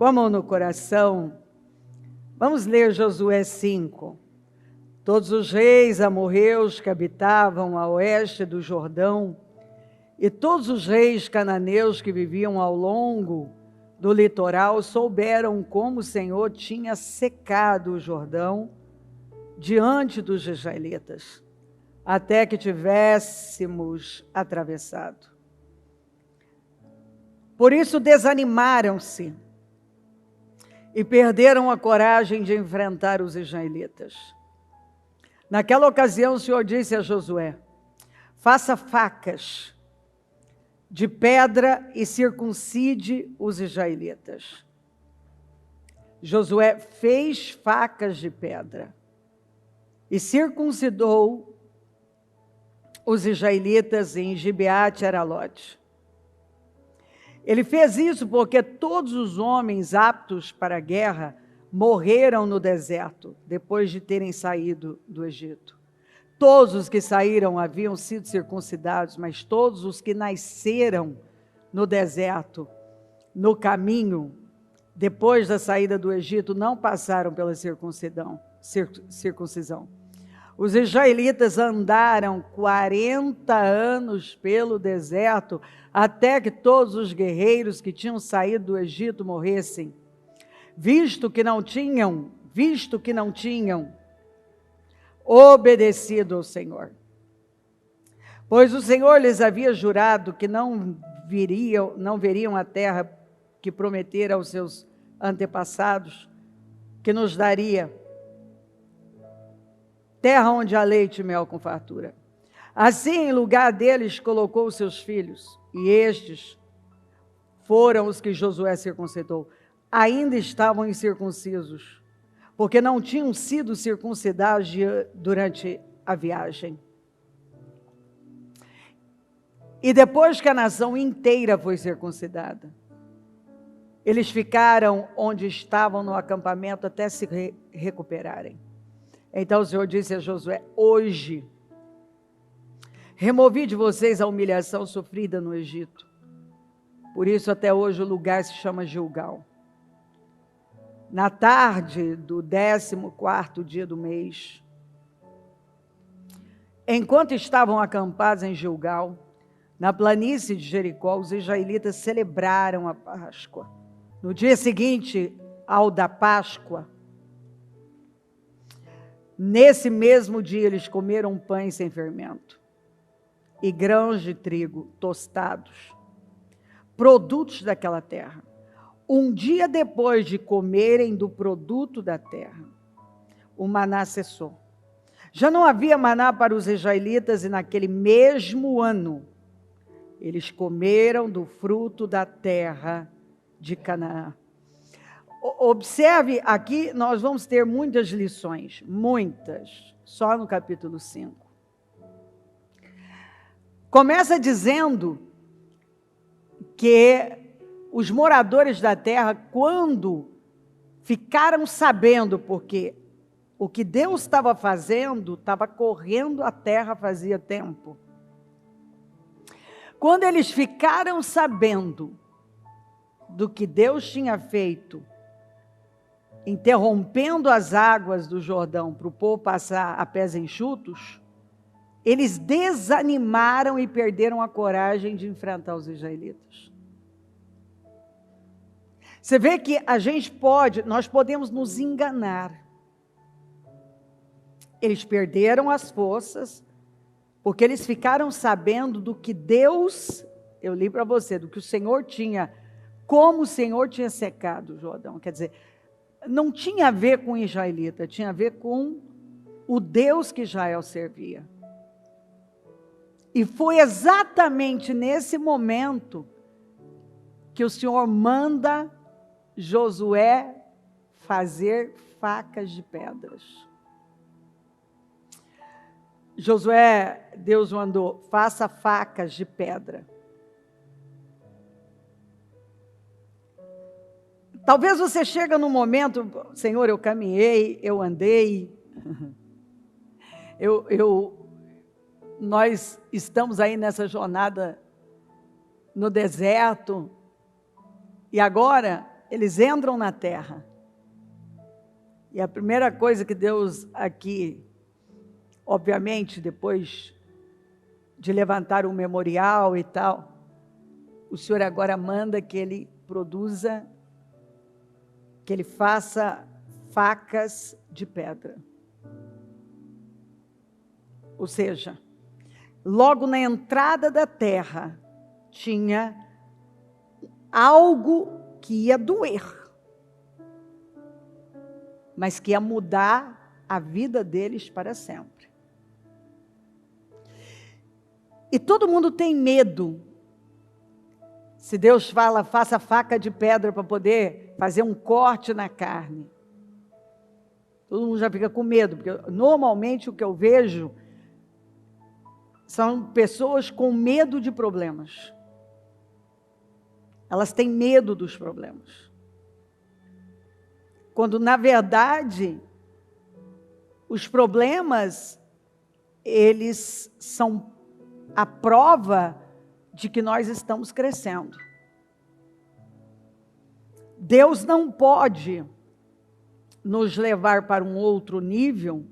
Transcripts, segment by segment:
a mão no coração, vamos ler Josué 5. Todos os reis amorreus que habitavam a oeste do Jordão e todos os reis cananeus que viviam ao longo do litoral souberam como o Senhor tinha secado o Jordão diante dos israelitas, até que tivéssemos atravessado. Por isso desanimaram-se e perderam a coragem de enfrentar os israelitas. Naquela ocasião o Senhor disse a Josué: faça facas de pedra e circuncide os israelitas. Josué fez facas de pedra e circuncidou os israelitas em Gibeate-Aralote. Ele fez isso porque todos os homens aptos para a guerra morreram no deserto, depois de terem saído do Egito. Todos os que saíram haviam sido circuncidados, mas todos os que nasceram no deserto, no caminho, depois da saída do Egito, não passaram pela circuncisão. Os israelitas andaram 40 anos pelo deserto, até que todos os guerreiros que tinham saído do Egito morressem, visto que não tinham obedecido ao Senhor. Pois o Senhor lhes havia jurado que não veriam a terra que prometera aos seus antepassados, que nos daria, terra onde há leite e mel com fartura. Assim, em lugar deles, colocou os seus filhos, e estes foram os que Josué circuncidou. Ainda estavam incircuncisos, porque não tinham sido circuncidados durante a viagem. E depois que a nação inteira foi circuncidada, eles ficaram onde estavam no acampamento até se recuperarem. Então o Senhor disse a Josué: hoje removi de vocês a humilhação sofrida no Egito. Por isso até hoje o lugar se chama Gilgal. Na tarde do 14º dia do mês, enquanto estavam acampados em Gilgal, na planície de Jericó, os israelitas celebraram a Páscoa. No dia seguinte ao da Páscoa, nesse mesmo dia eles comeram pães sem fermento e grãos de trigo tostados, produtos daquela terra. Um dia depois de comerem do produto da terra, o maná cessou. Já não havia maná para os israelitas e naquele mesmo ano, eles comeram do fruto da terra de Canaã. Observe, aqui nós vamos ter muitas lições, muitas, só no capítulo 5. Começa dizendo que os moradores da terra, quando ficaram sabendo, porque o que Deus estava fazendo, estava correndo a terra fazia tempo. Quando eles ficaram sabendo do que Deus tinha feito, interrompendo as águas do Jordão para o povo passar a pés enxutos, eles desanimaram e perderam a coragem de enfrentar os israelitas. Você vê que nós podemos nos enganar. Eles perderam as forças, porque eles ficaram sabendo do que Deus, eu li para você, do que o Senhor tinha, como o Senhor tinha secado o Jordão. Quer dizer, não tinha a ver com o israelita, tinha a ver com o Deus que Israel servia. E foi exatamente nesse momento que o Senhor manda Josué fazer facas de pedras. Josué, Deus mandou, faça facas de pedra. Talvez você chegue num momento, Senhor, eu caminhei, eu andei, nós estamos aí nessa jornada no deserto, e agora eles entram na terra. E a primeira coisa que Deus aqui, obviamente, depois de levantar um memorial e tal, o Senhor agora manda que ele produza, que ele faça facas de pedra. Ou seja, logo na entrada da terra, tinha algo que ia doer, mas que ia mudar a vida deles para sempre. E todo mundo tem medo. Se Deus fala, faça faca de pedra para poder fazer um corte na carne. Todo mundo já fica com medo, porque normalmente o que eu vejo são pessoas com medo de problemas. Elas têm medo dos problemas. Quando, na verdade, os problemas, eles são a prova de que nós estamos crescendo. Deus não pode nos levar para um outro nível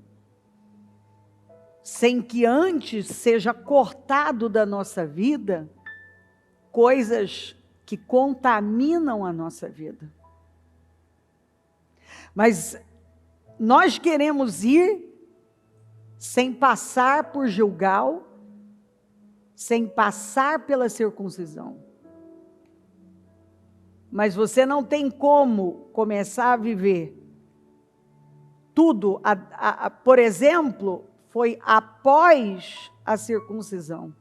sem que antes seja cortado da nossa vida coisas que contaminam a nossa vida. Mas nós queremos ir sem passar por Gilgal, sem passar pela circuncisão. Mas você não tem como começar a viver tudo, por exemplo, foi após a circuncisão,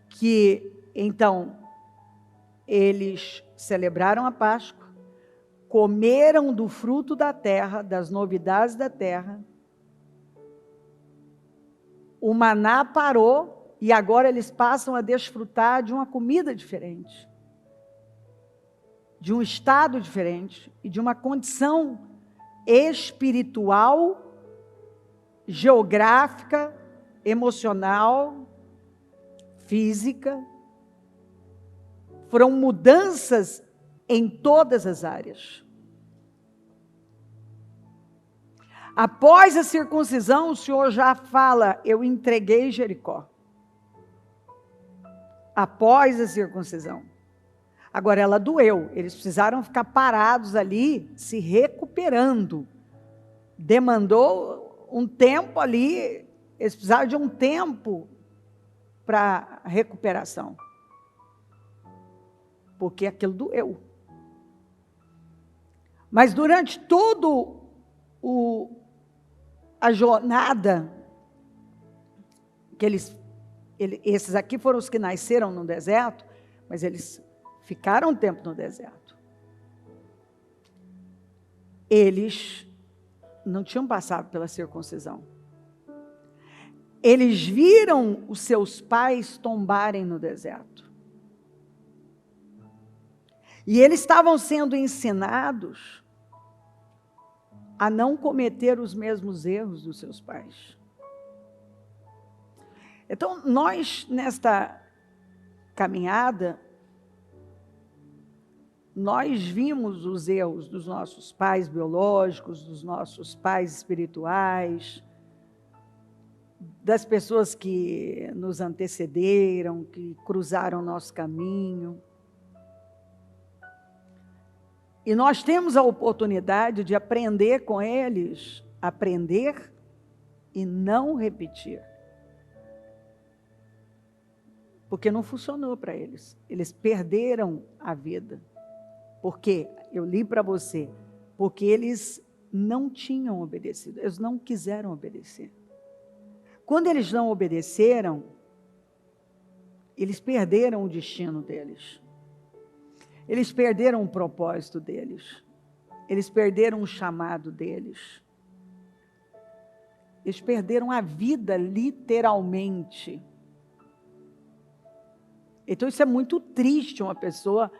que então eles celebraram a Páscoa, comeram do fruto da terra, das novidades da terra, o maná parou e agora eles passam a desfrutar de uma comida diferente, de um estado diferente e de uma condição espiritual, geográfica, emocional, física. Foram mudanças em todas as áreas. Após a circuncisão, o Senhor já fala, eu entreguei Jericó. Após a circuncisão. Agora ela doeu, eles precisaram ficar parados ali, se recuperando. Demandou um tempo ali, eles precisaram de um tempo para recuperação. Porque aquilo doeu. Mas durante todo a jornada, que esses aqui foram os que nasceram no deserto, mas eles ficaram um tempo no deserto. Eles não tinham passado pela circuncisão. Eles viram os seus pais tombarem no deserto. E eles estavam sendo ensinados a não cometer os mesmos erros dos seus pais. Então, nós, nesta caminhada, nós vimos os erros dos nossos pais biológicos, dos nossos pais espirituais, das pessoas que nos antecederam, que cruzaram nosso caminho. E nós temos a oportunidade de aprender com eles, aprender e não repetir. Porque não funcionou para eles. Eles perderam a vida. Por quê? Eu li para você. Porque eles não tinham obedecido. Eles não quiseram obedecer. Quando eles não obedeceram, eles perderam o destino deles. Eles perderam o propósito deles. Eles perderam o chamado deles. Eles perderam a vida, literalmente. Então isso é muito triste, uma pessoa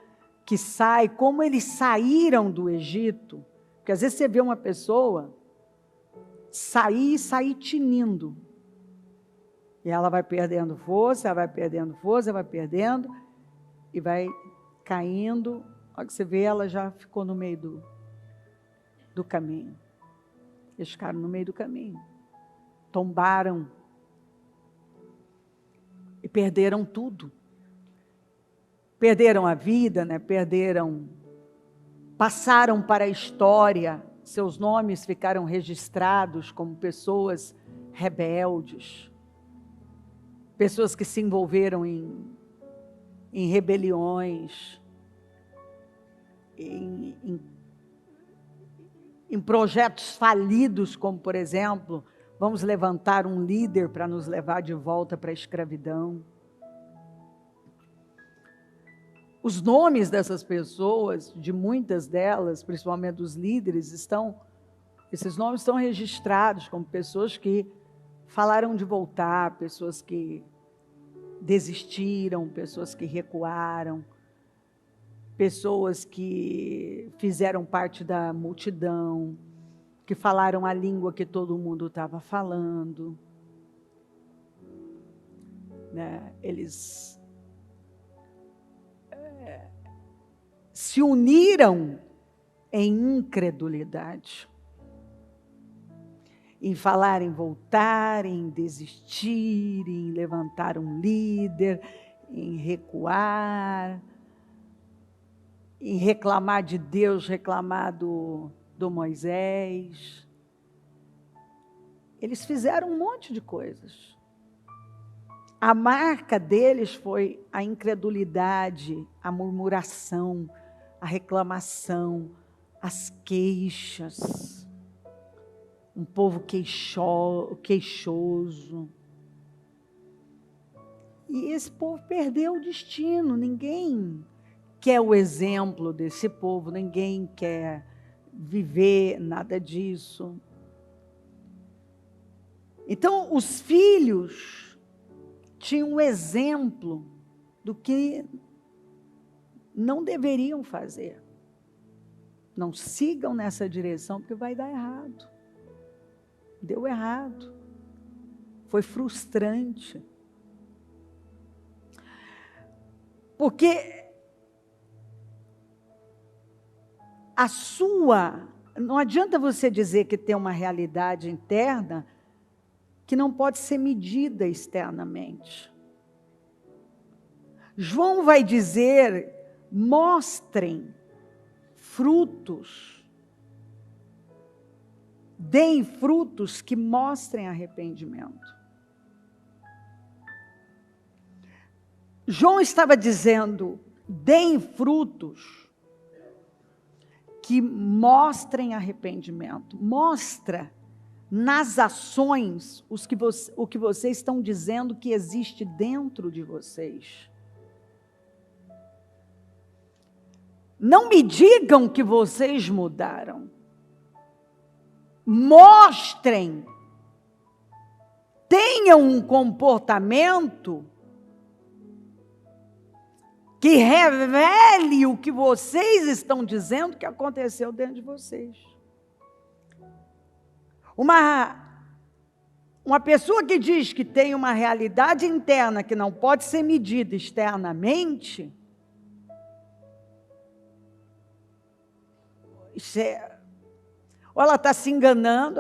que sai, como eles saíram do Egito. Porque às vezes você vê uma pessoa sair tinindo. E ela vai perdendo força, ela vai perdendo força, ela vai perdendo, e vai caindo Olha que você vê, ela já ficou no meio do caminho. Eles ficaram no meio do caminho. Tombaram. E perderam tudo. Perderam a vida, né? Passaram para a história. Seus nomes ficaram registrados como pessoas rebeldes. Pessoas que se envolveram em rebeliões, em projetos falidos, como, por exemplo, vamos levantar um líder para nos levar de volta para a escravidão. Os nomes dessas pessoas, de muitas delas, principalmente dos líderes, esses nomes estão registrados como pessoas que falaram de voltar, pessoas que desistiram, pessoas que recuaram, pessoas que fizeram parte da multidão, que falaram a língua que todo mundo estava falando, né? Eles se uniram em incredulidade, em falar em voltar, em desistir, em levantar um líder, em recuar, em reclamar de Deus, reclamar do Moisés. Eles fizeram um monte de coisas. A marca deles foi a incredulidade, a murmuração, a reclamação, as queixas. Um povo queixoso. E esse povo perdeu o destino. Ninguém quer o exemplo desse povo, ninguém quer viver nada disso. Então, os filhos tinham um exemplo do que não deveriam fazer. Não sigam nessa direção, porque vai dar errado. Deu errado. Foi frustrante. Porque não adianta você dizer que tem uma realidade interna que não pode ser medida externamente. João vai dizer, mostrem frutos, deem frutos que mostrem arrependimento. João estava dizendo, deem frutos que mostrem arrependimento. Mostra nas ações o que vocês estão dizendo que existe dentro de vocês. Não me digam que vocês mudaram. Mostrem. Tenham um comportamento que revele o que vocês estão dizendo que aconteceu dentro de vocês. Uma pessoa que diz que tem uma realidade interna que não pode ser medida externamente, ou ela está se enganando,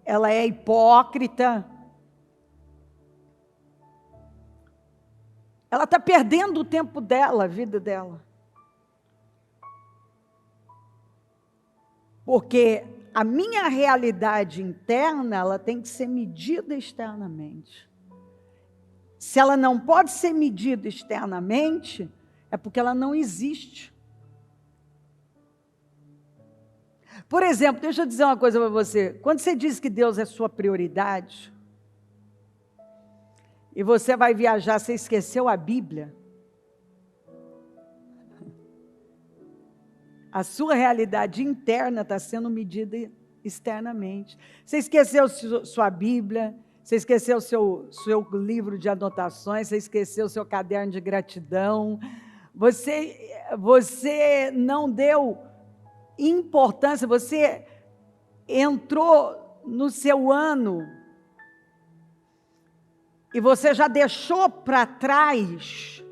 ela é hipócrita, ela está perdendo o tempo dela, a vida dela. Porque a minha realidade interna, ela tem que ser medida externamente. Se ela não pode ser medida externamente, é porque ela não existe. Por exemplo, deixa eu dizer uma coisa para você. Quando você diz que Deus é sua prioridade, e você vai viajar, você esqueceu a Bíblia, a sua realidade interna está sendo medida externamente. Você esqueceu sua Bíblia, você esqueceu seu livro de anotações, você esqueceu seu caderno de gratidão, você não deu importância, você entrou no seu ano e você já deixou para trás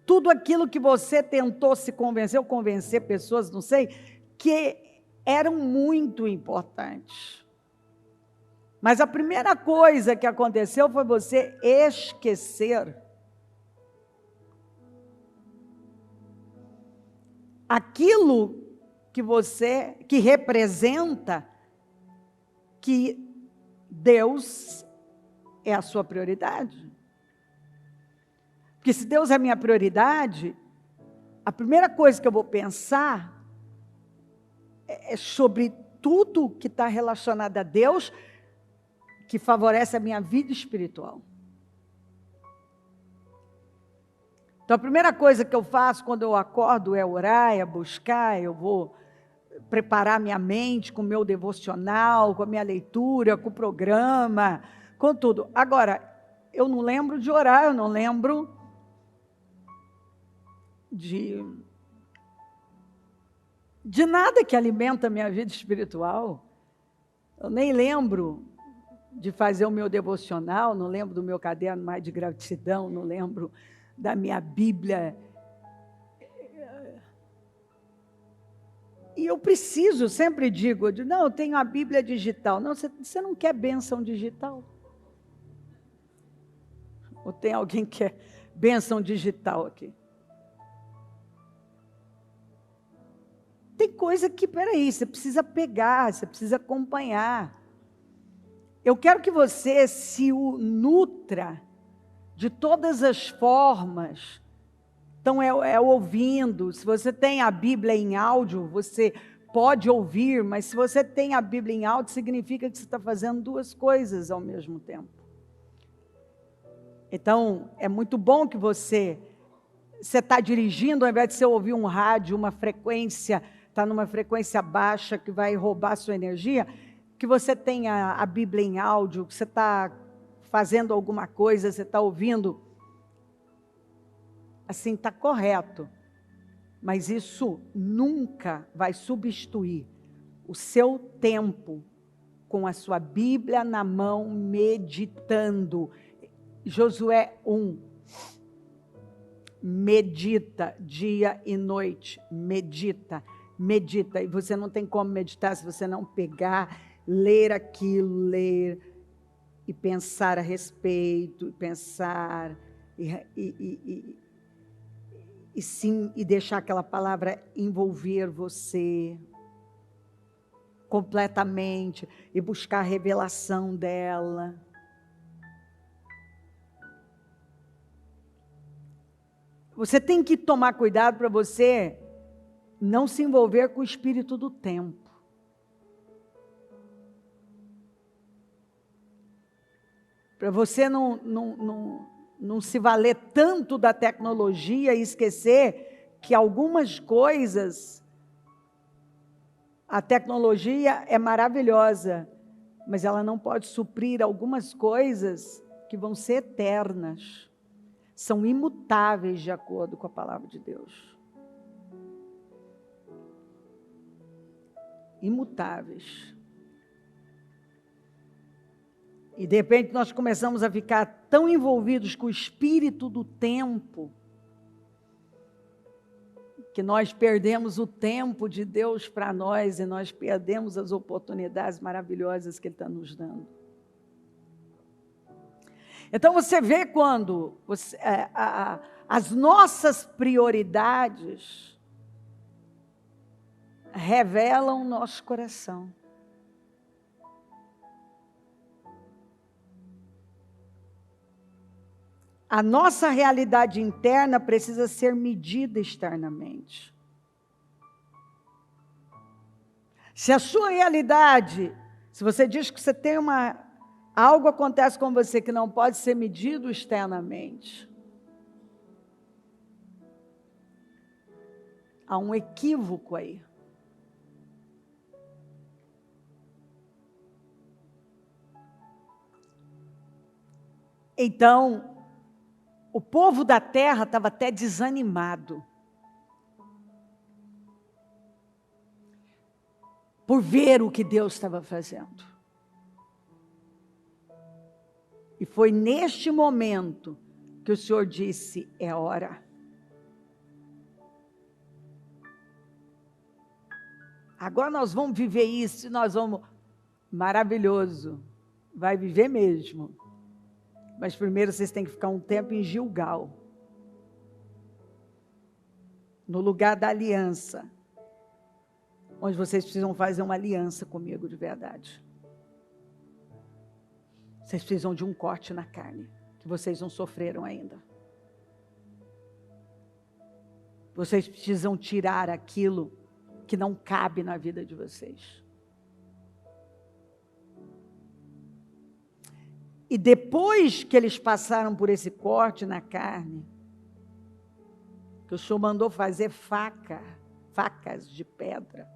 tudo aquilo que você tentou se convencer, ou convencer pessoas, não sei, que eram muito importantes. Mas a primeira coisa que aconteceu foi você esquecer aquilo que representa que Deus é a sua prioridade. Porque se Deus é a minha prioridade, a primeira coisa que eu vou pensar é sobre tudo que está relacionado a Deus, que favorece a minha vida espiritual. Então, a primeira coisa que eu faço quando eu acordo é orar, é buscar, eu vou preparar minha mente com o meu devocional, com a minha leitura, com o programa, com tudo. Agora, eu não lembro de orar, eu não lembro de nada que alimenta a minha vida espiritual. Eu nem lembro de fazer o meu devocional, não lembro do meu caderno mais de gratidão, não lembro da minha Bíblia. E eu preciso, sempre digo, não, eu tenho a Bíblia digital. Não, você não quer bênção digital? Ou tem alguém que quer bênção digital aqui? Tem coisa que, peraí, você precisa pegar, você precisa acompanhar. Eu quero que você se nutra de todas as formas. Então, ouvindo. Se você tem a Bíblia em áudio, você pode ouvir, mas se você tem a Bíblia em áudio, significa que você está fazendo duas coisas ao mesmo tempo. Então, é muito bom que você está dirigindo, ao invés de você ouvir um rádio, uma frequência, está numa frequência baixa que vai roubar a sua energia, que você tenha a Bíblia em áudio, que você está fazendo alguma coisa, você está ouvindo, assim está correto, mas isso nunca vai substituir o seu tempo com a sua Bíblia na mão, meditando. Josué 1, medita dia e noite, medita, e você não tem como meditar se você não pegar, ler aquilo, ler e pensar a respeito, pensar e deixar aquela palavra envolver você completamente e buscar a revelação dela. Você tem que tomar cuidado para você não se envolver com o espírito do tempo. Para você não se valer tanto da tecnologia e esquecer que algumas coisas, a tecnologia é maravilhosa, mas ela não pode suprir algumas coisas que vão ser eternas, são imutáveis de acordo com a palavra de Deus. Imutáveis. E de repente nós começamos a ficar tão envolvidos com o espírito do tempo, que nós perdemos o tempo de Deus para nós e nós perdemos as oportunidades maravilhosas que Ele está nos dando. Então você vê quando as nossas prioridades revelam o nosso coração. A nossa realidade interna precisa ser medida externamente. Se a sua realidade, se você diz que você tem algo acontece com você que não pode ser medido externamente, há um equívoco aí. Então, o povo da terra estava até desanimado por ver o que Deus estava fazendo. E foi neste momento que o Senhor disse, é hora. agora nós vamos viver isso, nós vamos... Maravilhoso, vai viver mesmo. Mas primeiro vocês têm que ficar um tempo em Gilgal, no lugar da aliança, onde vocês precisam fazer uma aliança comigo de verdade. Vocês precisam de um corte na carne, que vocês não sofreram ainda. Vocês precisam tirar aquilo que não cabe na vida de vocês. E depois que eles passaram por esse corte na carne, que o Senhor mandou fazer facas de pedra,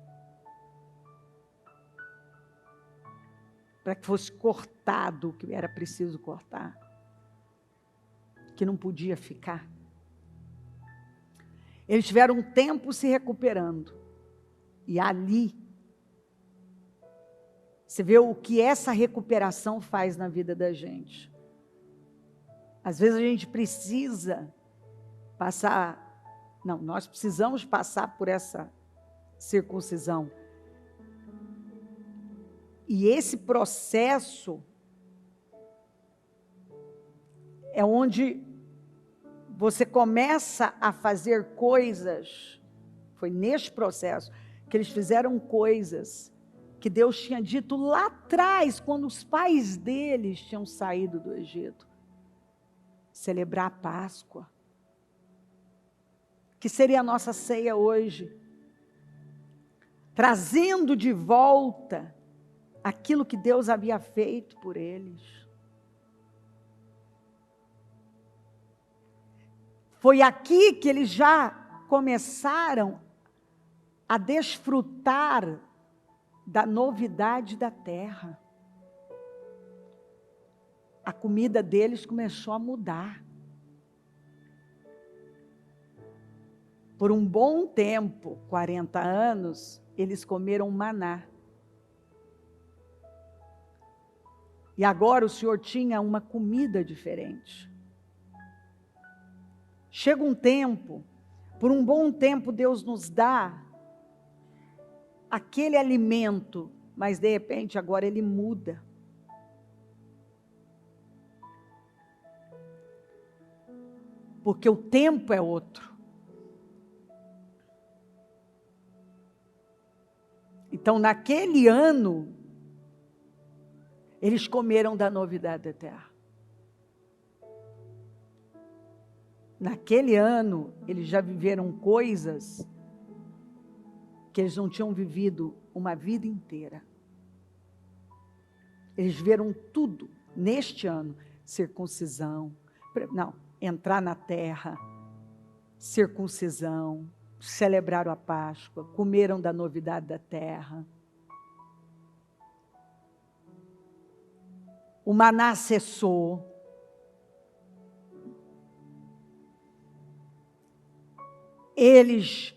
para que fosse cortado o que era preciso cortar, que não podia ficar. Eles tiveram um tempo se recuperando. E ali, você vê o que essa recuperação faz na vida da gente. Às vezes a gente precisa passar, não, nós precisamos passar por essa circuncisão. E esse processo é onde você começa a fazer coisas. Foi neste processo que eles fizeram coisas que Deus tinha dito lá atrás, quando os pais deles tinham saído do Egito. Celebrar a Páscoa, que seria a nossa ceia hoje, trazendo de volta aquilo que Deus havia feito por eles. Foi aqui que eles já começaram a desfrutar da novidade da terra. A comida deles começou a mudar. Por um bom tempo, 40 anos, eles comeram maná. E agora o Senhor tinha uma comida diferente. Chega um tempo, por um bom tempo Deus nos dá aquele alimento, mas de repente agora ele muda. Porque o tempo é outro. Então naquele ano, eles comeram da novidade da terra. Naquele ano, eles já viveram coisas que eles não tinham vivido uma vida inteira. Eles viveram tudo neste ano. Circuncisão, não, entrar na terra, circuncisão, celebraram a Páscoa, comeram da novidade da terra. O maná cessou. Eles,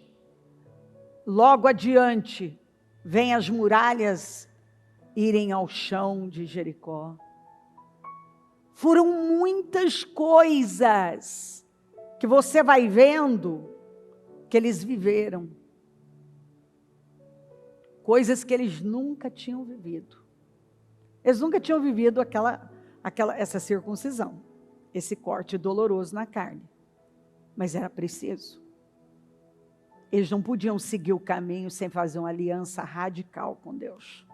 logo adiante, vêm as muralhas irem ao chão de Jericó. Foram muitas coisas que você vai vendo que eles viveram. Coisas que eles nunca tinham vivido. Eles nunca tinham vivido essa circuncisão, esse corte doloroso na carne. Mas era preciso. Eles não podiam seguir o caminho sem fazer uma aliança radical com Deus.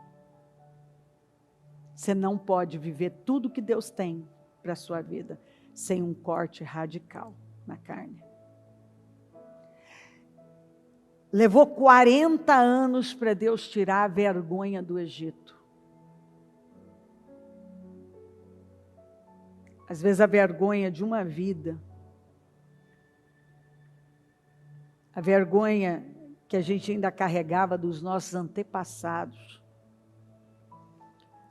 Você não pode viver tudo que Deus tem para a sua vida sem um corte radical na carne. Levou 40 anos para Deus tirar a vergonha do Egito. Às vezes a vergonha de uma vida, a vergonha que a gente ainda carregava dos nossos antepassados,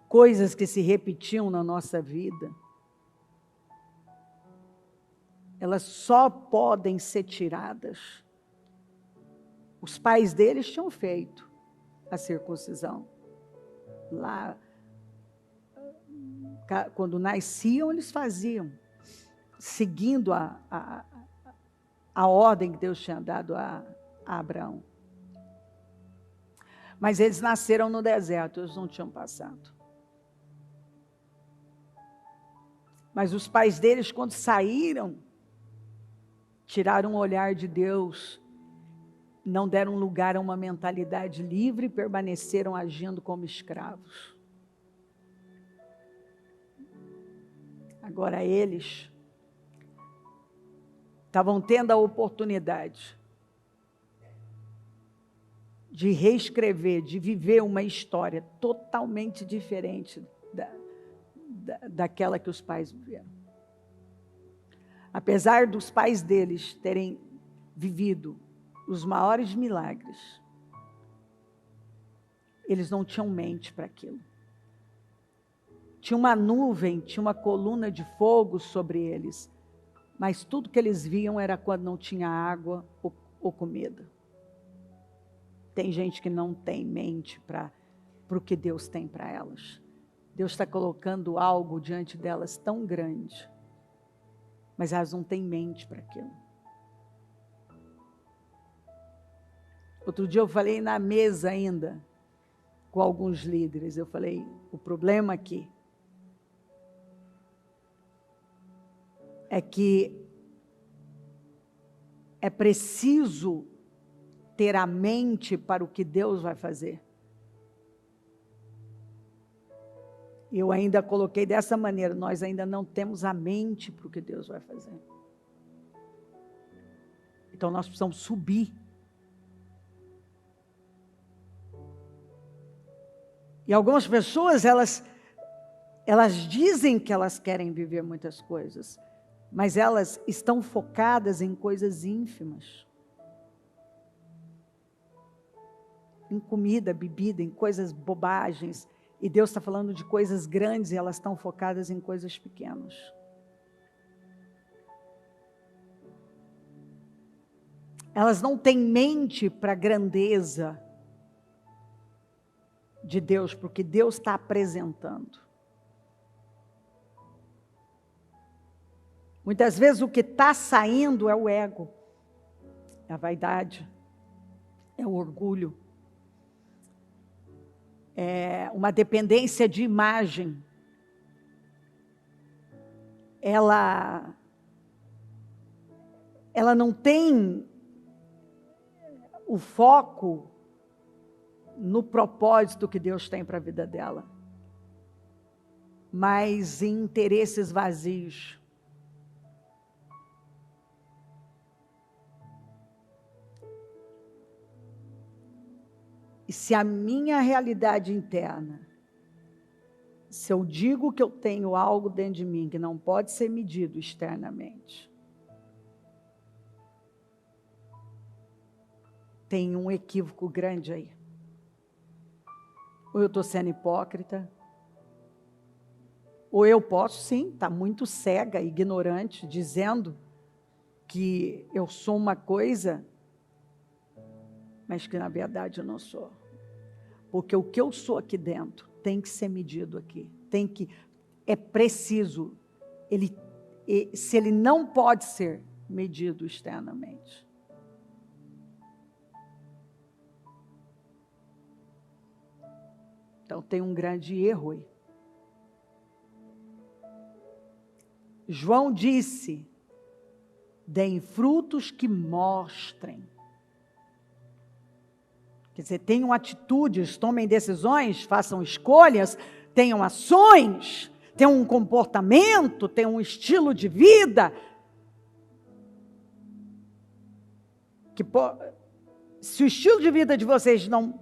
coisas que se repetiam na nossa vida, elas só podem ser tiradas. Os pais deles tinham feito a circuncisão. Lá, quando nasciam, eles faziam, seguindo a ordem que Deus tinha dado a Abraão. Mas eles nasceram no deserto, eles não tinham passado. Mas os pais deles, quando saíram, tiraram o olhar de Deus, não deram lugar a uma mentalidade livre e permaneceram agindo como escravos. Agora eles estavam tendo a oportunidade de reescrever, de viver uma história totalmente diferente daquela que os pais viveram. Apesar dos pais deles terem vivido os maiores milagres, eles não tinham mente para aquilo. Tinha uma nuvem, tinha uma coluna de fogo sobre eles, mas tudo que eles viam era quando não tinha água ou comida. Tem gente que não tem mente para o que Deus tem para elas. Deus está colocando algo diante delas tão grande, mas elas não têm mente para aquilo. Outro dia eu falei na mesa ainda, com alguns líderes, eu falei, o problema aqui é que é preciso ter a mente para o que Deus vai fazer. Eu ainda coloquei dessa maneira, nós ainda não temos a mente para o que Deus vai fazer. Então nós precisamos subir. E algumas pessoas, elas dizem que elas querem viver muitas coisas, mas elas estão focadas em coisas ínfimas. Em comida, bebida, em coisas bobagens. E Deus está falando de coisas grandes e elas estão focadas em coisas pequenas. Elas não têm mente para a grandeza de Deus, porque Deus está apresentando. Muitas vezes o que está saindo é o ego, é a vaidade, é o orgulho, é uma dependência de imagem. Ela não tem o foco no propósito que Deus tem para a vida dela, mas em interesses vazios. E se a minha realidade interna, se eu digo que eu tenho algo dentro de mim que não pode ser medido externamente, tem um equívoco grande aí. Ou eu estou sendo hipócrita, ou eu posso sim estar muito cega, ignorante, dizendo que eu sou uma coisa, mas que na verdade eu não sou. Porque o que eu sou aqui dentro tem que ser medido aqui. É preciso. Se ele não pode ser medido externamente. Então tem um grande erro aí. João disse, deem frutos que mostrem. Quer dizer, tenham atitudes, tomem decisões, façam escolhas, tenham ações, tenham um comportamento, tenham um estilo de vida. Se o estilo de vida de vocês não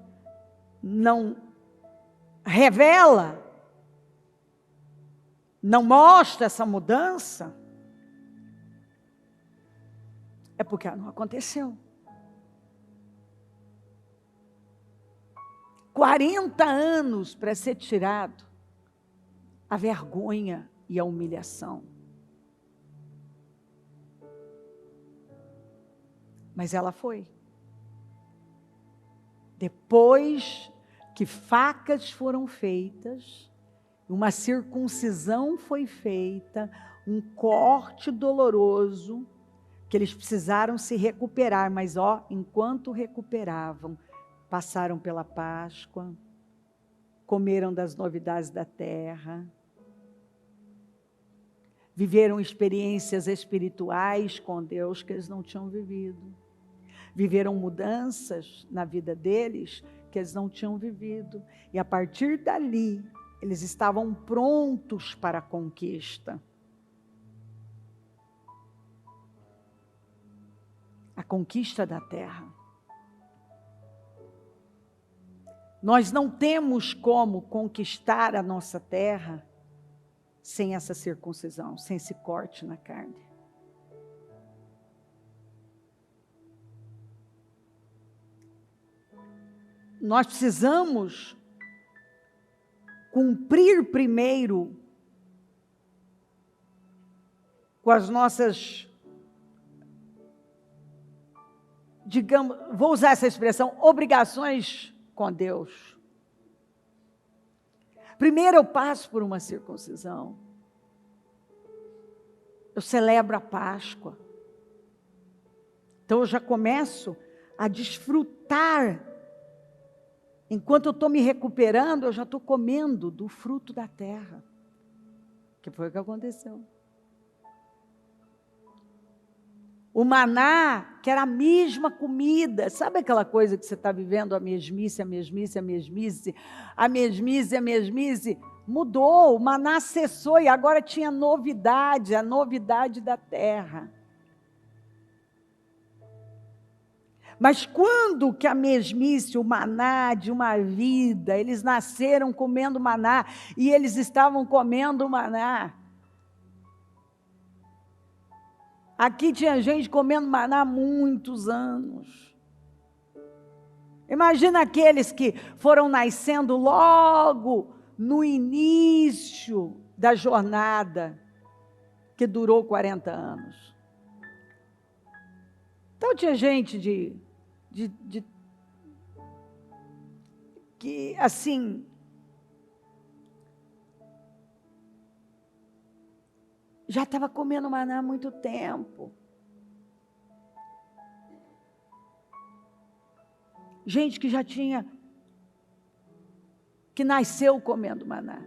revela, não mostra essa mudança, é porque ela não aconteceu. 40 anos para ser tirado a vergonha e a humilhação. Mas ela foi. Depois que facas foram feitas, uma circuncisão foi feita, um corte doloroso, que eles precisaram se recuperar, mas enquanto recuperavam, passaram pela Páscoa, comeram das novidades da terra, viveram experiências espirituais com Deus que eles não tinham vivido. Viveram mudanças na vida deles que eles não tinham vivido. E a partir dali, eles estavam prontos para a conquista. A conquista da terra. Nós não temos como conquistar a nossa terra sem essa circuncisão, sem esse corte na carne. Nós precisamos cumprir primeiro com as nossas, digamos, vou usar essa expressão, obrigações com Deus. Primeiro eu passo por uma circuncisão. Eu celebro a Páscoa. Então eu já começo a desfrutar. Enquanto eu estou me recuperando, eu já estou comendo do fruto da terra. Que foi o que aconteceu. O maná, que era a mesma comida. Sabe aquela coisa que você está vivendo, a mesmice, a mesmice, a mesmice, a mesmice, a mesmice? Mudou, o maná cessou e agora tinha novidade, a novidade da terra. Mas quando que a mesmice, o maná de uma vida, eles nasceram comendo maná e eles estavam comendo maná. Aqui tinha gente comendo maná há muitos anos. Imagina aqueles que foram nascendo logo no início da jornada, que durou 40 anos. Então tinha gente que, assim, já estava comendo maná há muito tempo. Gente que já tinha, que nasceu comendo maná.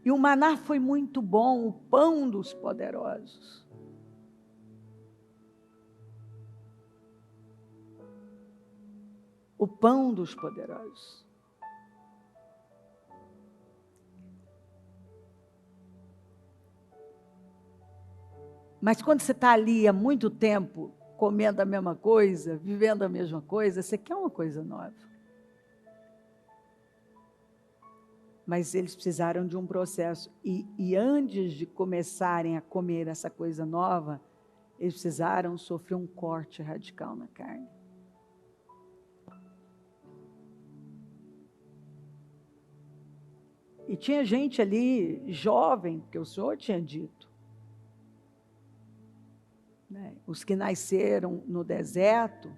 E o maná foi muito bom, o pão dos poderosos. O pão dos poderosos. Mas quando você está ali há muito tempo, comendo a mesma coisa, vivendo a mesma coisa, você quer uma coisa nova. Mas eles precisaram de um processo. E antes de começarem a comer essa coisa nova, eles precisaram sofrer um corte radical na carne. E tinha gente ali, jovem, que o Senhor tinha dito. Né? Os que nasceram no deserto,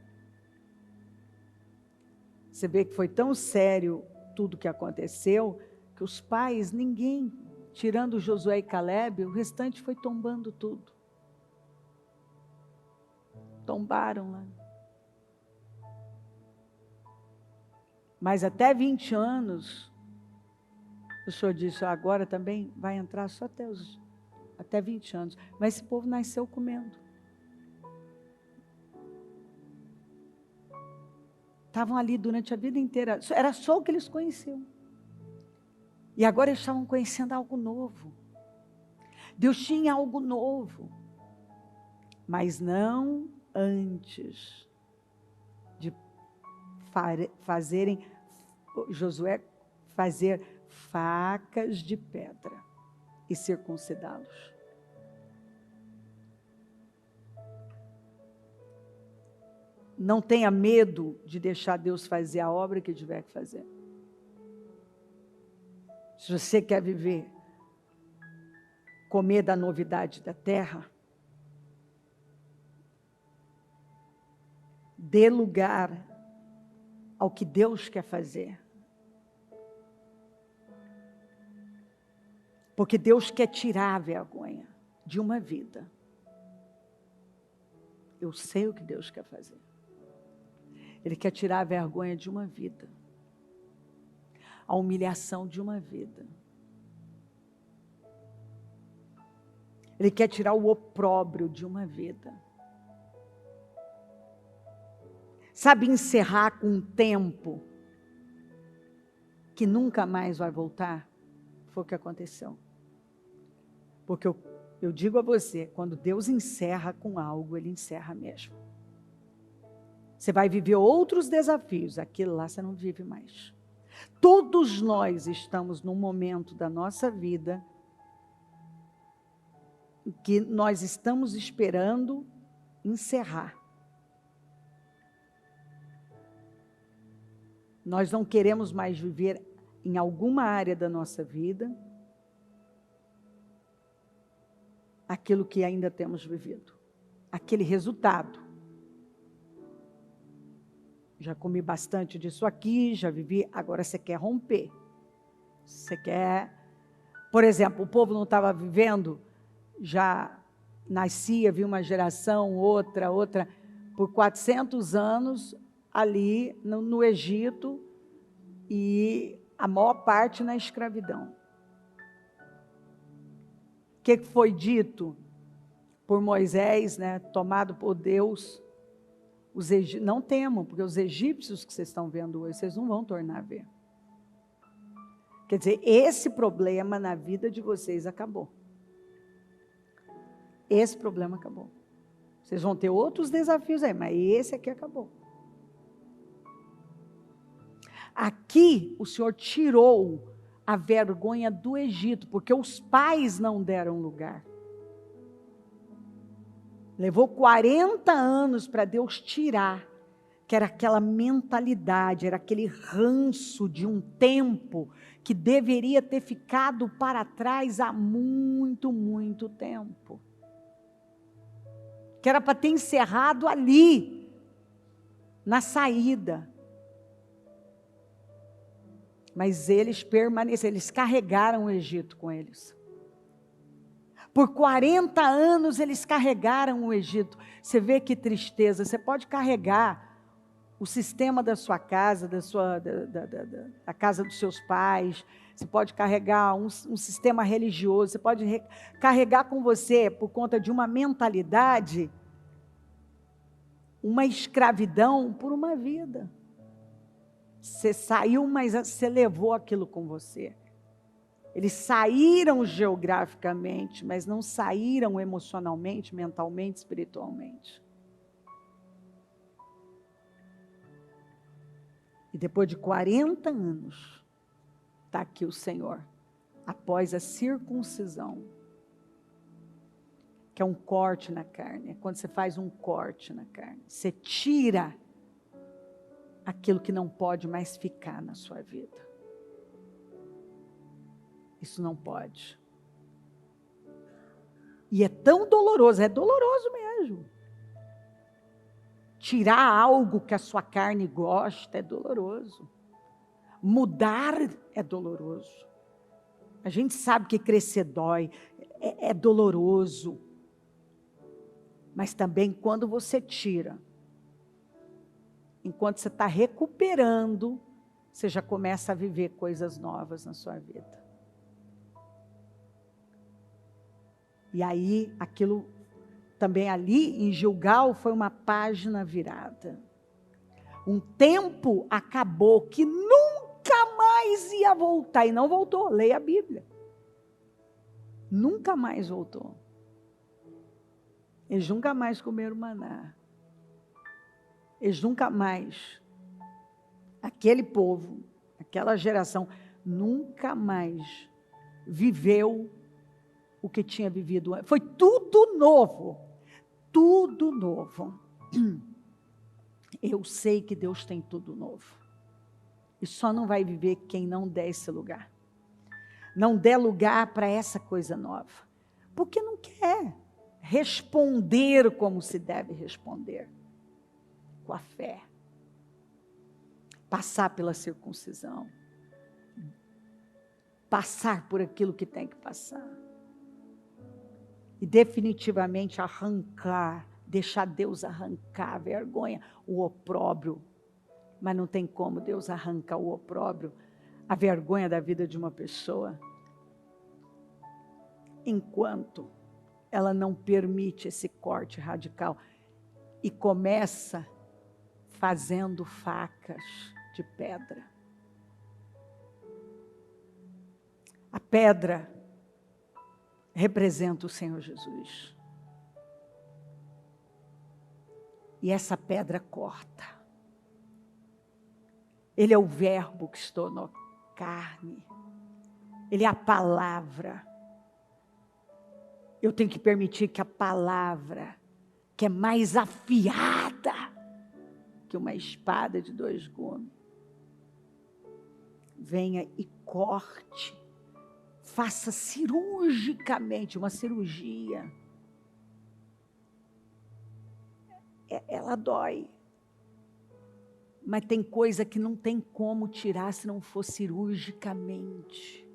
você vê que foi tão sério tudo que aconteceu, que os pais, ninguém, tirando Josué e Calebe, o restante foi tombando tudo. Tombaram lá. Mas até 20 anos, o Senhor disse, agora também vai entrar só até 20 anos. Mas esse povo nasceu comendo. Estavam ali durante a vida inteira. Era só o que eles conheciam. E agora eles estavam conhecendo algo novo. Deus tinha algo novo. Mas não antes de fazerem, Josué fazer facas de pedra e circuncidá-los. Não tenha medo de deixar Deus fazer a obra que tiver que fazer. Se você quer viver, comer da novidade da terra, dê lugar ao que Deus quer fazer. Porque Deus quer tirar a vergonha de uma vida. Eu sei o que Deus quer fazer. Ele quer tirar a vergonha de uma vida, a humilhação de uma vida. Ele quer tirar o opróbrio de uma vida. Sabe, encerrar com um tempo que nunca mais vai voltar? Foi o que aconteceu. Porque eu digo a você, quando Deus encerra com algo, Ele encerra mesmo. Você vai viver outros desafios, aquilo lá você não vive mais. Todos nós estamos num momento da nossa vida em que nós estamos esperando encerrar. Nós não queremos mais viver em alguma área da nossa vida aquilo que ainda temos vivido, aquele resultado. Já comi bastante disso aqui, já vivi, agora você quer romper. Você quer, por exemplo, o povo não estava vivendo, já nascia, viu uma geração, outra, por 400 anos ali no Egito e a maior parte na escravidão. O que foi dito por Moisés, né, tomado por Deus? Não temam, porque os egípcios que vocês estão vendo hoje, vocês não vão tornar a ver. Quer dizer, esse problema na vida de vocês acabou. Esse problema acabou. Vocês vão ter outros desafios aí, mas esse aqui acabou. Aqui o Senhor tirou a vergonha do Egito, porque os pais não deram lugar. Levou 40 anos para Deus tirar, que era aquela mentalidade, era aquele ranço de um tempo que deveria ter ficado para trás há muito, muito tempo. Que era para ter encerrado ali, na saída. Mas eles permaneceram, eles carregaram o Egito com eles. Por 40 anos eles carregaram o Egito. Você vê que tristeza. Você pode carregar o sistema da sua casa, da casa dos seus pais. Você pode carregar um sistema religioso. Você pode carregar com você, por conta de uma mentalidade, uma escravidão por uma vida. Você saiu, mas você levou aquilo com você. Eles saíram geograficamente, mas não saíram emocionalmente, mentalmente, espiritualmente. E depois de 40 anos, está aqui o Senhor, após a circuncisão, que é um corte na carne. É quando você faz um corte na carne, você tira aquilo que não pode mais ficar na sua vida. Isso não pode. E é tão doloroso, é doloroso mesmo. Tirar algo que a sua carne gosta é doloroso. Mudar é doloroso. A gente sabe que crescer dói, é doloroso. Mas também quando você tira, enquanto você está recuperando, você já começa a viver coisas novas na sua vida. E aí, aquilo também ali em Gilgal foi uma página virada. Um tempo acabou que nunca mais ia voltar. E não voltou, leia a Bíblia. Nunca mais voltou. Eles nunca mais comeram maná. Eles nunca mais, aquele povo, aquela geração, nunca mais viveu o que tinha vivido antes. Foi tudo novo. Tudo novo. Eu sei que Deus tem tudo novo. E só não vai viver quem não der esse lugar. Não der lugar para essa coisa nova. Porque não quer responder como se deve responder. Com a fé. Passar pela circuncisão. Passar por aquilo que tem que passar. E definitivamente arrancar, deixar Deus arrancar a vergonha, o opróbrio Mas não tem como Deus arrancar o opróbrio, a vergonha da vida de uma pessoa, enquanto ela não permite esse corte radical e começa fazendo facas de pedra. A pedra representa o Senhor Jesus. E essa pedra corta. Ele é o verbo que se tornou carne. Ele é a palavra. Eu tenho que permitir que a palavra, que é mais afiada que uma espada de 2 gumes, venha e corte, faça cirurgicamente, uma cirurgia. Ela dói. Mas tem coisa que não tem como tirar se não for cirurgicamente.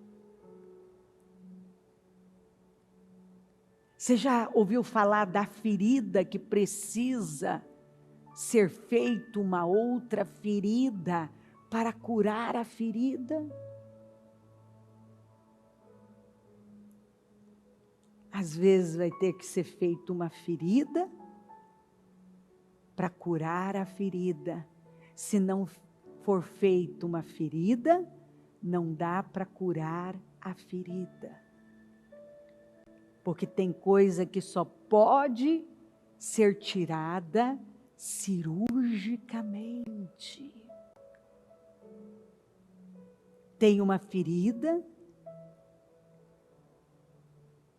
Você já ouviu falar da ferida que precisa ser feita uma outra ferida para curar a ferida? Às vezes vai ter que ser feita uma ferida para curar a ferida. Se não for feita uma ferida, não dá para curar a ferida. Porque tem coisa que só pode ser tirada cirurgicamente. Tem uma ferida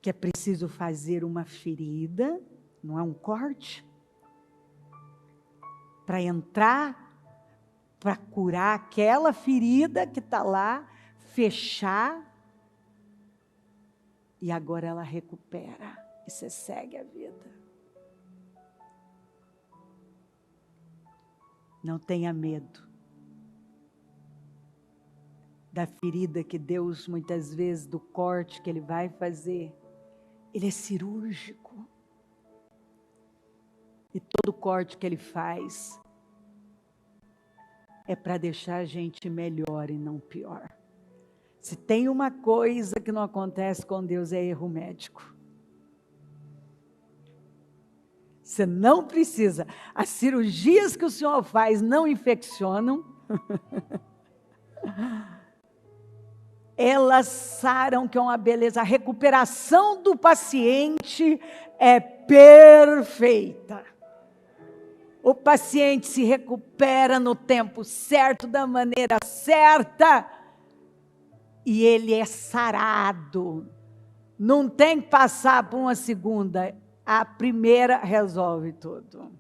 que é preciso fazer uma ferida, não é um corte, para entrar, para curar aquela ferida que está lá, fechar, e agora ela recupera, e você segue a vida. Não tenha medo da ferida que Deus, muitas vezes, do corte que Ele vai fazer. Ele é cirúrgico. E todo corte que Ele faz é para deixar a gente melhor e não pior. Se tem uma coisa que não acontece com Deus, é erro médico. Você não precisa. As cirurgias que o Senhor faz não infeccionam. Elas saram, que é uma beleza. A recuperação do paciente é perfeita. O paciente se recupera no tempo certo, da maneira certa, e ele é sarado. Não tem que passar por uma segunda. A primeira resolve tudo.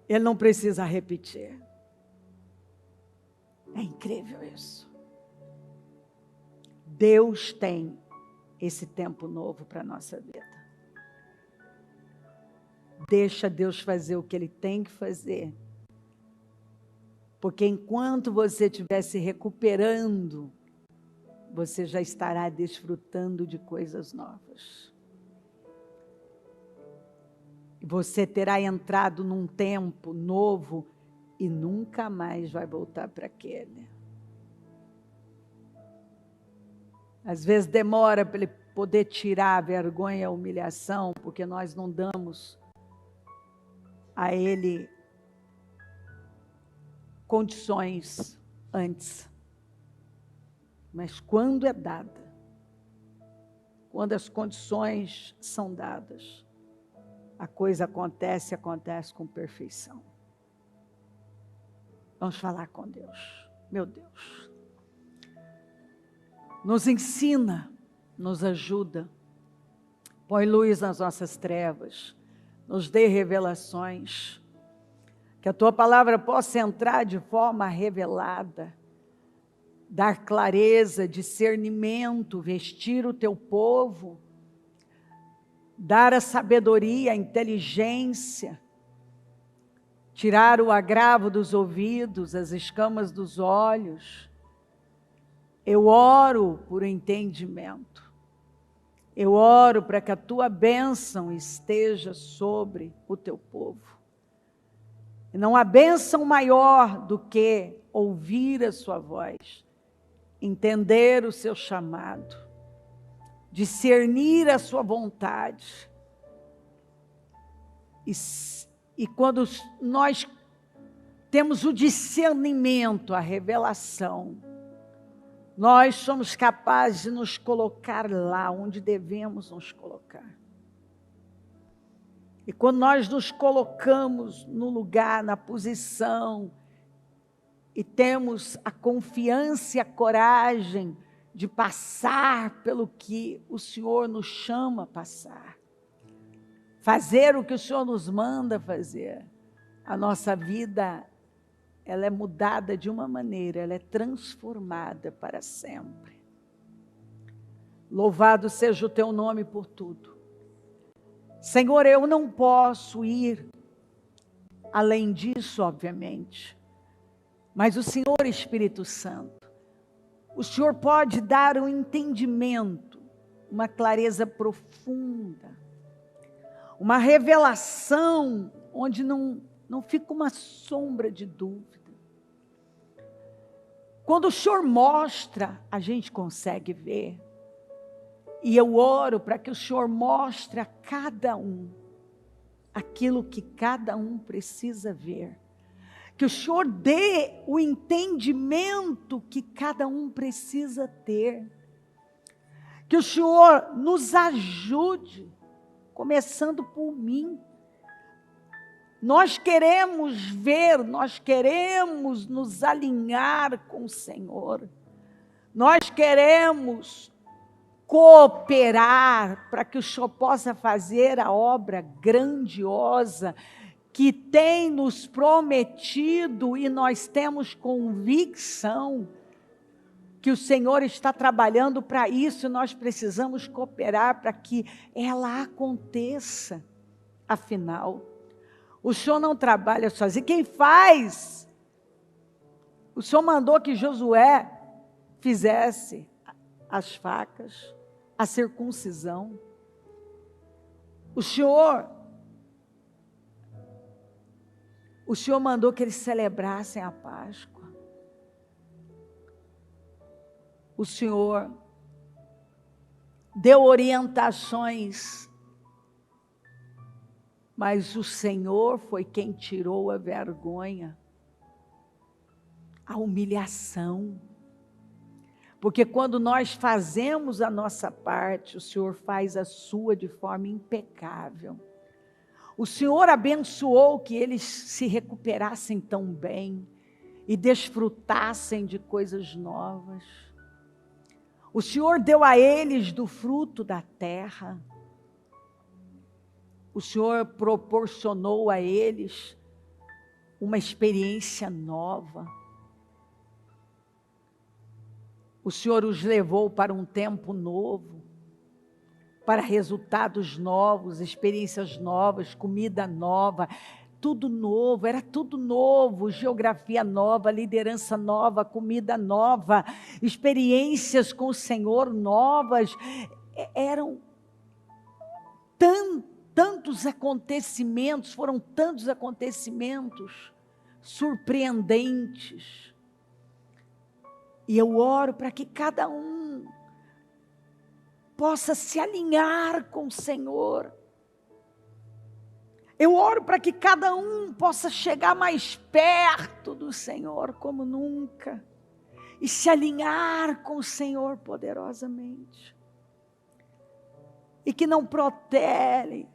Ele não precisa repetir. É incrível isso. Deus tem esse tempo novo para a nossa vida. Deixa Deus fazer o que Ele tem que fazer. Porque enquanto você estiver se recuperando, você já estará desfrutando de coisas novas. Você terá entrado num tempo novo e nunca mais vai voltar para aquele. Às vezes demora para Ele poder tirar a vergonha e a humilhação, porque nós não damos a Ele condições antes. Mas quando é dada, quando as condições são dadas, a coisa acontece com perfeição. Vamos falar com Deus. Meu Deus, nos ensina, nos ajuda, põe luz nas nossas trevas, nos dê revelações, que a Tua palavra possa entrar de forma revelada, dar clareza, discernimento, vestir o Teu povo, dar a sabedoria, a inteligência, tirar o agravo dos ouvidos, as escamas dos olhos. Eu oro por entendimento. Eu oro para que a Tua bênção esteja sobre o Teu povo. Não há bênção maior do que ouvir a sua voz, entender o seu chamado, discernir a sua vontade. E quando nós temos o discernimento, a revelação, nós somos capazes de nos colocar lá onde devemos nos colocar. E quando nós nos colocamos no lugar, na posição, e temos a confiança e a coragem de passar pelo que o Senhor nos chama a passar, fazer o que o Senhor nos manda fazer, a nossa vida, ela é mudada de uma maneira, ela é transformada para sempre. Louvado seja o teu nome por tudo. Senhor, eu não posso ir além disso, obviamente, mas o Senhor, Espírito Santo, o Senhor pode dar um entendimento, uma clareza profunda, uma revelação onde não fica uma sombra de dúvida. Quando o Senhor mostra, a gente consegue ver. E eu oro para que o Senhor mostre a cada um aquilo que cada um precisa ver. Que o Senhor dê o entendimento que cada um precisa ter. Que o Senhor nos ajude, começando por mim. Nós queremos ver, nós queremos nos alinhar com o Senhor. Nós queremos cooperar para que o Senhor possa fazer a obra grandiosa que tem nos prometido, e nós temos convicção que o Senhor está trabalhando para isso, e nós precisamos cooperar para que ela aconteça. Afinal, o Senhor não trabalha sozinho. Quem faz? O Senhor mandou que Josué fizesse as facas, a circuncisão. O Senhor mandou que eles celebrassem a Páscoa. O Senhor deu orientações, mas o Senhor foi quem tirou a vergonha, a humilhação. Porque quando nós fazemos a nossa parte, o Senhor faz a sua de forma impecável. O Senhor abençoou que eles se recuperassem tão bem e desfrutassem de coisas novas. O Senhor deu a eles do fruto da terra. O Senhor proporcionou a eles uma experiência nova. O Senhor os levou para um tempo novo, para resultados novos, experiências novas, comida nova, tudo novo, era tudo novo, geografia nova, liderança nova, comida nova, experiências com o Senhor novas. Eram tantos acontecimentos, foram tantos acontecimentos surpreendentes. E eu oro para que cada um possa se alinhar com o Senhor. Eu oro para que cada um possa chegar mais perto do Senhor como nunca. E se alinhar com o Senhor poderosamente. E que não protele,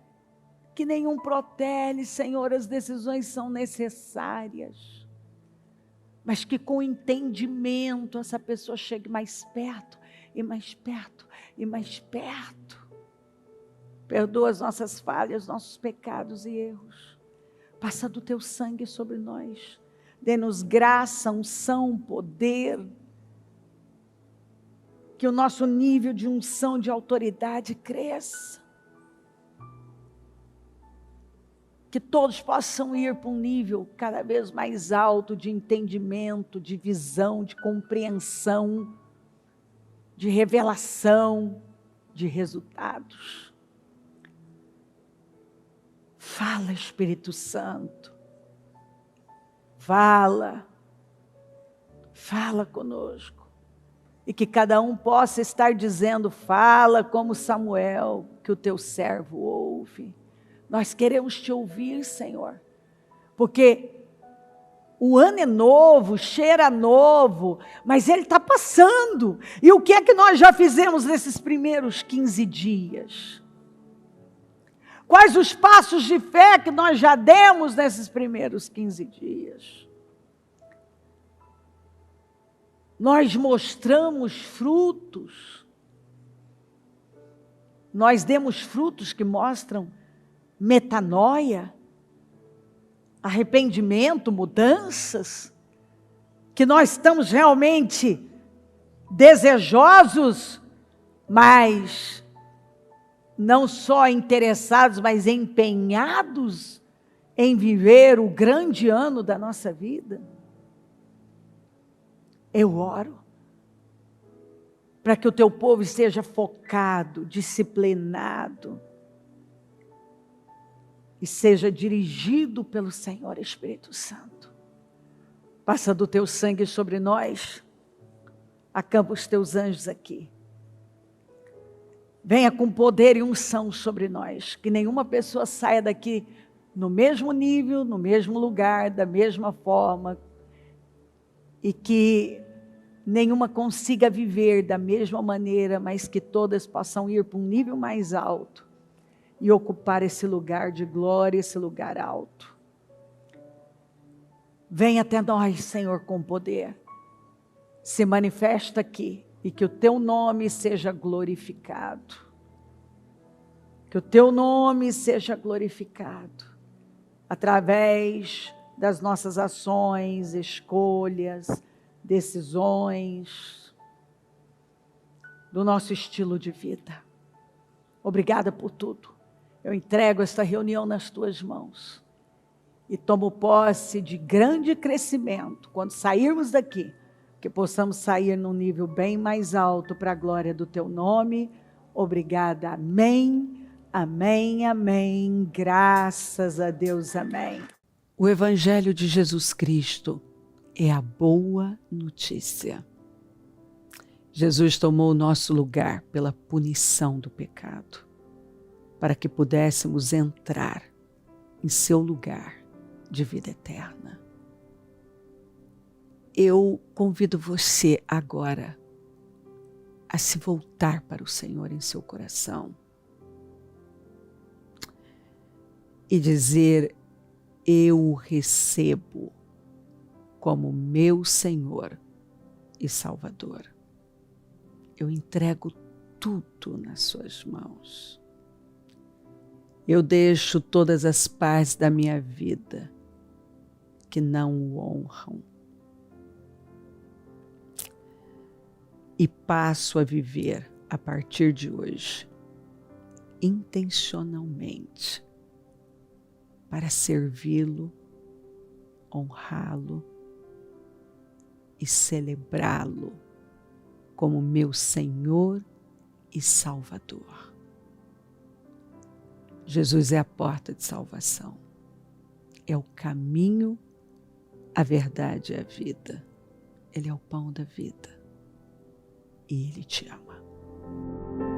que nenhum protele, Senhor, as decisões são necessárias. Mas que com entendimento essa pessoa chegue mais perto, e mais perto, e mais perto. Perdoa as nossas falhas, nossos pecados e erros. Passa do teu sangue sobre nós. Dê-nos graça, unção, poder. Que o nosso nível de unção, de autoridade cresça. Que todos possam ir para um nível cada vez mais alto de entendimento, de visão, de compreensão, de revelação, de resultados. Fala, Espírito Santo. Fala conosco. E que cada um possa estar dizendo, fala como Samuel, que o teu servo ouve. Nós queremos te ouvir, Senhor, porque o ano é novo, cheira novo, mas ele está passando. E o que é que nós já fizemos nesses primeiros 15 dias? Quais os passos de fé que nós já demos nesses primeiros 15 dias? Nós mostramos frutos. Nós demos frutos que mostram metanoia, arrependimento, mudanças, que nós estamos realmente desejosos, mas não só interessados, mas empenhados em viver o grande ano da nossa vida. Eu oro para que o teu povo esteja focado, disciplinado e seja dirigido pelo Senhor Espírito Santo. Passa do teu sangue sobre nós, acampa os teus anjos aqui. Venha com poder e unção sobre nós, que nenhuma pessoa saia daqui no mesmo nível, no mesmo lugar, da mesma forma, e que nenhuma consiga viver da mesma maneira, mas que todas possam ir para um nível mais alto e ocupar esse lugar de glória, esse lugar alto. Venha até nós, Senhor, com poder. Se manifesta aqui e que o teu nome seja glorificado. Que o teu nome seja glorificado através das nossas ações, escolhas, decisões, do nosso estilo de vida. Obrigada por tudo. Eu entrego esta reunião nas tuas mãos e tomo posse de grande crescimento quando sairmos daqui, que possamos sair num nível bem mais alto para a glória do teu nome. Obrigada, amém, amém, amém, graças a Deus, amém. O Evangelho de Jesus Cristo é a boa notícia. Jesus tomou o nosso lugar pela punição do pecado, para que pudéssemos entrar em seu lugar de vida eterna. Eu convido você agora a se voltar para o Senhor em seu coração e dizer: eu o recebo como meu Senhor e Salvador. Eu entrego tudo nas suas mãos. Eu deixo todas as partes da minha vida que não o honram e passo a viver a partir de hoje intencionalmente para servi-lo, honrá-lo e celebrá-lo como meu Senhor e Salvador. Jesus é a porta de salvação, é o caminho, a verdade e a vida. Ele é o pão da vida e Ele te ama.